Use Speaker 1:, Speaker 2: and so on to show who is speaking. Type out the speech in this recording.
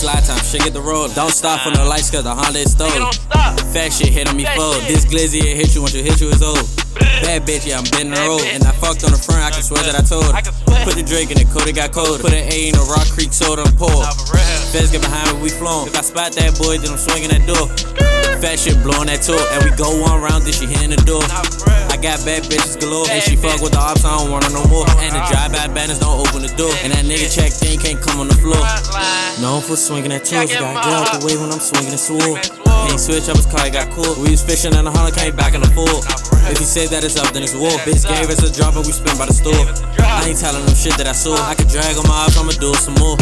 Speaker 1: slide time, shit get the roll. Don't stop for no lights cause the Honda is stolen. Fat shit hit on me fold. This glizzy it hit you once you hit you is old. Bad bitch, yeah, I'm bending the road. And I fucked on the front, I can swear that I told her. Put the Drake in the coat, it got colder. Put an A in the Rock Creek soda and pour. Feds get behind me, we flown. If I spot that boy, then I'm swinging that door. Fat shit blowing that tour. And we go one round, then she hitting the door. I got bad bitches galore. And she fuck with the ops, I don't want her no more. And the drive-by banners don't open the door. And that nigga checked in, can't come on the floor. Known for swinging that tour. Got get out the way when I'm swinging the sword. Ain't switch up his car, he got cool. We was fishing in the Honda, came back in the pool. If he said that it's up, then it's war. Bitch gave us a drop and we spin by the store. I ain't telling them shit that I saw. I could drag on my ops, I'ma do it some more.